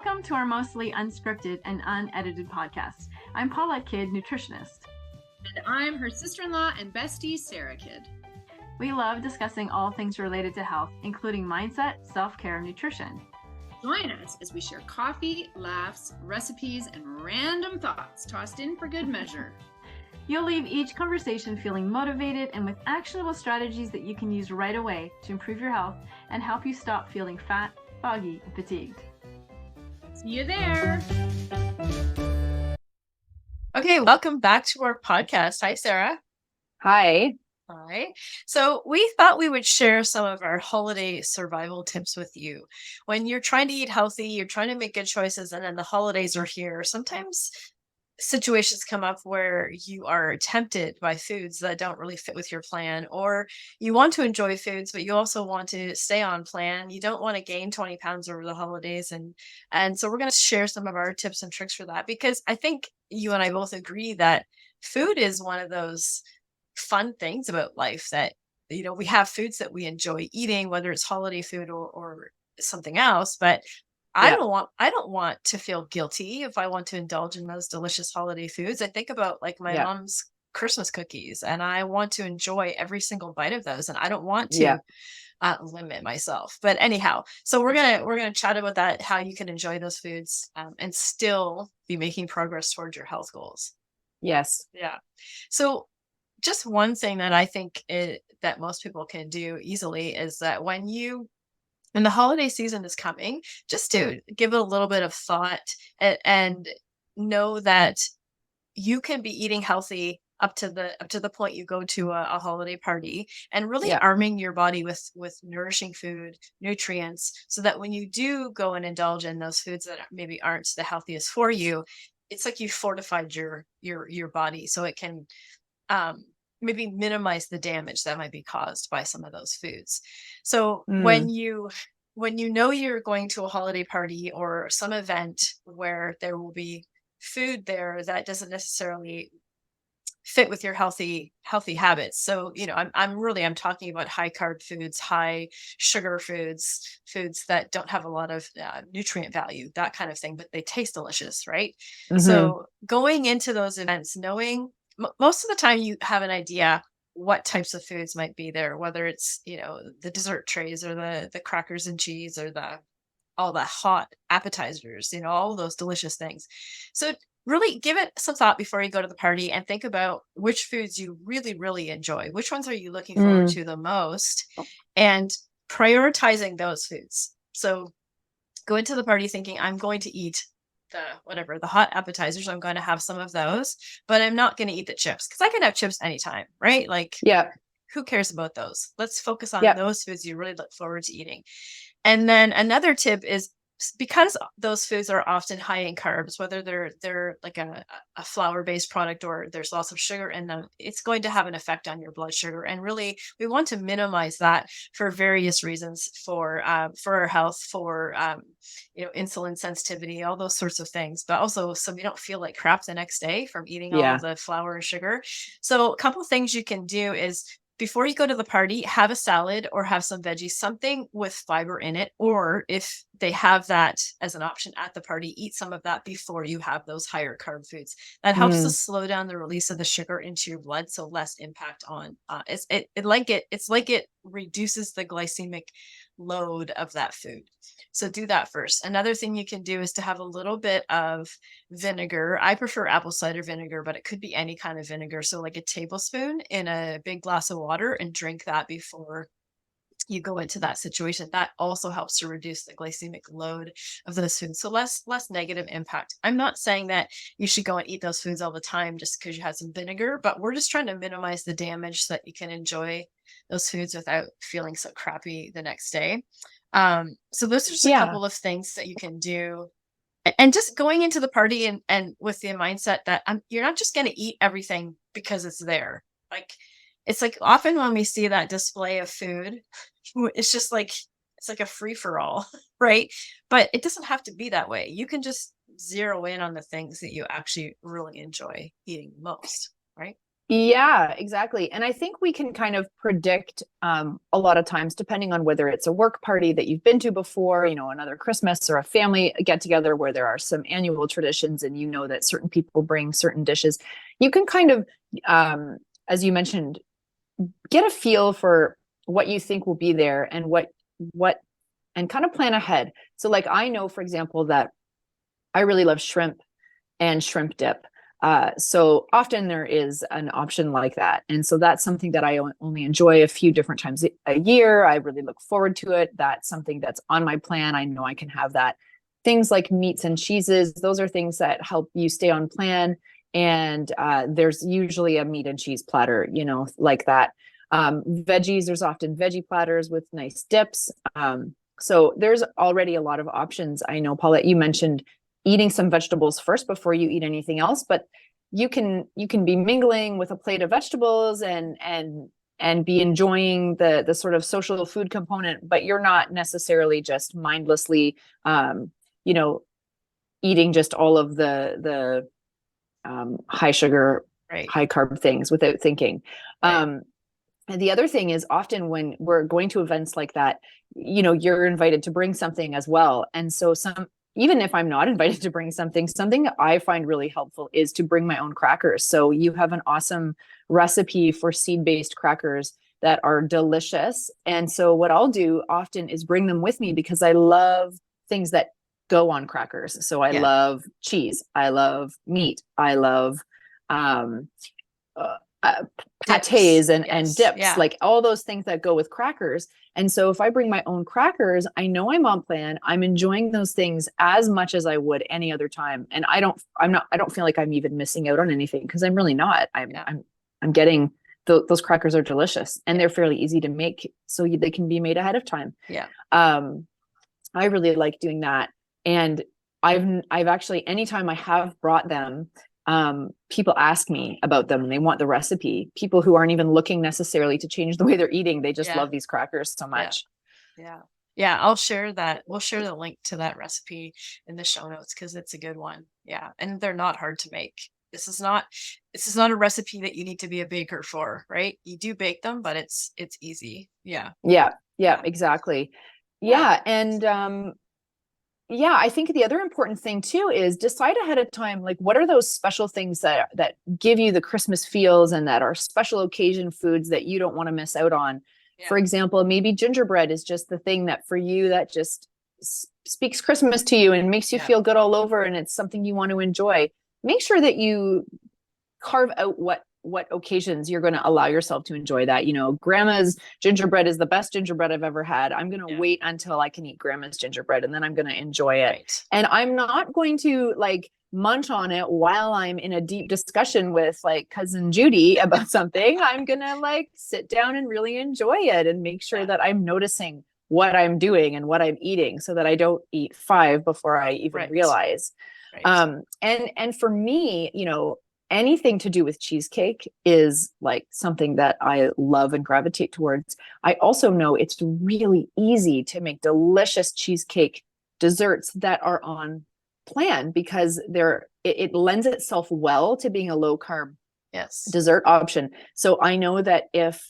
Welcome to our mostly unscripted and unedited podcast. I'm Paulette Kidd, nutritionist. And I'm her sister-in-law and bestie, Sarah Kidd. We love discussing all things related to health, including mindset, self-care, and nutrition. Join us as we share coffee, laughs, recipes, and random thoughts tossed in for good measure. You'll leave each conversation feeling motivated and with actionable strategies that you can use right away to improve your health and help you stop feeling fat, foggy, and fatigued. See you there. Okay, welcome back to our podcast. Hi, Sarah. Hi. Hi. So we thought we would share some of our holiday survival tips with you. When you're trying to eat healthy, you're trying to make good choices, and then the holidays are here. Sometimes situations come up where you are tempted by foods that don't really fit with your plan, or you want to enjoy foods, but you also want to stay on plan. You don't want to gain 20 pounds over the holidays. And so we're going to share some of our tips and tricks for that, because I think you and I both agree that food is one of those fun things about life that, we have foods that we enjoy eating, whether it's holiday food or something else, but I don't want to feel guilty if I want to indulge in those delicious holiday foods. I think about like my mom's Christmas cookies, and I want to enjoy every single bite of those, and I don't want to limit myself. But anyhow, so we're gonna chat about that, how you can enjoy those foods and still be making progress towards your health goals. Yes. Yeah. So just one thing that I think that most people can do easily is that when the holiday season is coming, just to give it a little bit of thought and know that you can be eating healthy up to the point you go to a holiday party, and really arming your body with nourishing food, nutrients, so that when you do go and indulge in those foods that maybe aren't the healthiest for you, it's like you fortified your body so it can maybe minimize the damage that might be caused by some of those foods. So when you know you're going to a holiday party or some event where there will be food there that doesn't necessarily fit with your healthy habits. So, I'm talking about high carb foods, high sugar foods that don't have a lot of nutrient value, that kind of thing, but they taste delicious, right? Mm-hmm. So going into those events, knowing most of the time you have an idea what types of foods might be there, whether it's, the dessert trays or the crackers and cheese or all the hot appetizers, all those delicious things. So really give it some thought before you go to the party and think about which foods you really, really enjoy. Which ones are you looking forward to the most, and prioritizing those foods. So go into the party thinking, I'm going to eat the hot appetizers. I'm going to have some of those, but I'm not going to eat the chips, because I can have chips anytime, right? Like, who cares about those? Let's focus on those foods you really look forward to eating. And then another tip is, because those foods are often high in carbs, whether they're like a flour-based product or there's lots of sugar in them, it's going to have an effect on your blood sugar. And really, we want to minimize that for various reasons, for our health, for insulin sensitivity, all those sorts of things, but also so we don't feel like crap the next day from eating all of the flour and sugar. So a couple things you can do is, before you go to the party, have a salad or have some veggies, something with fiber in it. Or if they have that as an option at the party, eat some of that before you have those higher carb foods. That helps to slow down the release of the sugar into your blood, so less impact on it's like it reduces the glycemic load of that food. So do that first. Another thing you can do is to have a little bit of vinegar. I prefer apple cider vinegar, but it could be any kind of vinegar. So like a tablespoon in a big glass of water, and drink that before you go into that situation. That also helps to reduce the glycemic load of those foods. So less negative impact. I'm not saying that you should go and eat those foods all the time just because you had some vinegar, but we're just trying to minimize the damage so that you can enjoy those foods without feeling so crappy the next day. So those are just a couple of things that you can do. And just going into the party and with the mindset that you're not just going to eat everything because it's there. Like, it's like often when we see that display of food, it's just like, it's like a free for all, right? But it doesn't have to be that way. You can just zero in on the things that you actually really enjoy eating most, right? Yeah, exactly. And I think we can kind of predict a lot of times, depending on whether it's a work party that you've been to before, another Christmas or a family get together where there are some annual traditions and you know that certain people bring certain dishes. You can kind of, as you mentioned, get a feel for what you think will be there and what, and kind of plan ahead. So like I know, for example, that I really love shrimp and shrimp dip. So often there is an option like that. And so that's something that I only enjoy a few different times a year. I really look forward to it. That's something that's on my plan. I know I can have that. Things like meats and cheeses, those are things that help you stay on plan. And there's usually a meat and cheese platter, like that. Veggies, there's often veggie platters with nice dips. So there's already a lot of options. I know, Paulette, you mentioned eating some vegetables first before you eat anything else, but you can be mingling with a plate of vegetables and be enjoying the sort of social food component, but you're not necessarily just mindlessly eating just all of the high sugar, Right. high carb things without thinking. Right. And the other thing is often when we're going to events like that, you're invited to bring something as well. And so even if I'm not invited to bring something that I find really helpful is to bring my own crackers. So you have an awesome recipe for seed-based crackers that are delicious. And so what I'll do often is bring them with me because I love things that go on crackers. So I love cheese. I love meat. I love pâtés and dips, like all those things that go with crackers. And so if I bring my own crackers, I know I'm on plan. I'm enjoying those things as much as I would any other time. And I don't feel like I'm even missing out on anything because I'm really not. I'm getting those crackers are delicious and they're fairly easy to make. So they can be made ahead of time. Yeah. I really like doing that. And I've actually, anytime I have brought them, people ask me about them and they want the recipe. People who aren't even looking necessarily to change the way they're eating. They just love these crackers so much. Yeah. I'll share that. We'll share the link to that recipe in the show notes because it's a good one. Yeah. And they're not hard to make. This is not a recipe that you need to be a baker for, right? You do bake them, but it's easy. Yeah. Yeah, exactly. Yeah. And I think the other important thing too is decide ahead of time, like what are those special things that give you the Christmas feels and that are special occasion foods that you don't want to miss out on. Yeah. For example, maybe gingerbread is just the thing that for you that just speaks Christmas to you and makes you feel good all over and it's something you want to enjoy. Make sure that you carve out what occasions you're going to allow yourself to enjoy that. Grandma's gingerbread is the best gingerbread I've ever had. I'm going to wait until I can eat grandma's gingerbread and then I'm going to enjoy it. Right. And I'm not going to like munch on it while I'm in a deep discussion with like cousin Judy about something. I'm going to like sit down and really enjoy it and make sure that I'm noticing what I'm doing and what I'm eating so that I don't eat 5 before I even realize. Right. And for me, anything to do with cheesecake is like something that I love and gravitate towards. I also know it's really easy to make delicious cheesecake desserts that are on plan because it lends itself well to being a low carb dessert option. So I know that if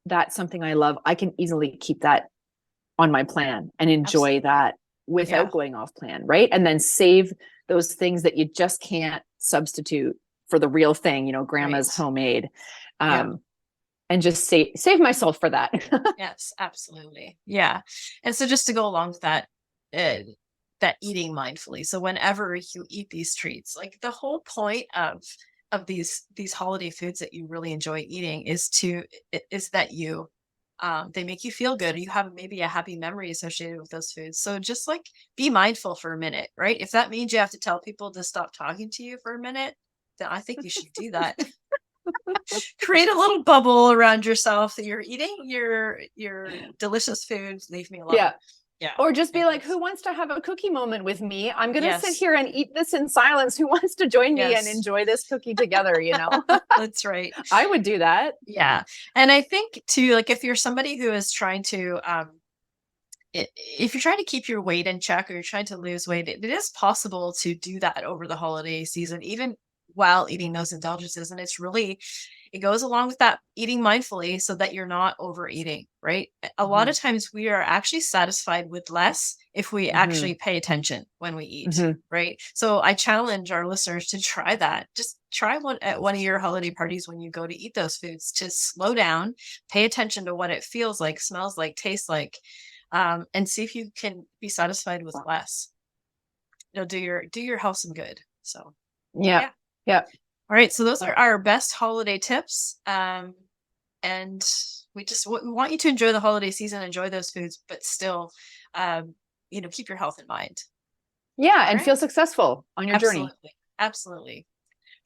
that's something I love, I can easily keep that on my plan and enjoy that without going off plan, right? And then save those things that you just can't substitute for the real thing, grandma's homemade, and just save myself for that. Yes, absolutely. Yeah. And so just to go along with that, that eating mindfully. So whenever you eat these treats, like the whole point of these holiday foods that you really enjoy eating is that you, they make you feel good. You have maybe a happy memory associated with those foods. So just like be mindful for a minute, right? If that means you have to tell people to stop talking to you for a minute, then I think you should do that. Create a little bubble around yourself that you're eating your delicious foods. Leave me alone. Yeah. Or just be like, who wants to have a cookie moment with me? I'm going to sit here and eat this in silence. Who wants to join me and enjoy this cookie together? That's right. I would do that. Yeah. And I think too, like if you're somebody who is trying to, if you're trying to keep your weight in check or you're trying to lose weight, it is possible to do that over the holiday season, even while eating those indulgences. And It goes along with that eating mindfully so that you're not overeating, right? A lot of times we are actually satisfied with less if we actually pay attention when we eat, right? So I challenge our listeners to try that. Just try one at one of your holiday parties when you go to eat those foods, to slow down, pay attention to what it feels like, smells like, tastes like, and see if you can be satisfied with less. It'll do your health some good. So Yeah. Yeah. all right, so those are our best holiday tips. And we want you to enjoy the holiday season, enjoy those foods, but still, keep your health in mind. Yeah. And right. feel successful on your journey. Absolutely.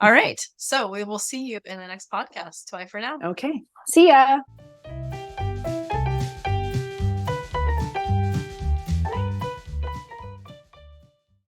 All right. So we will see you in the next podcast. Bye for now. Okay. See ya.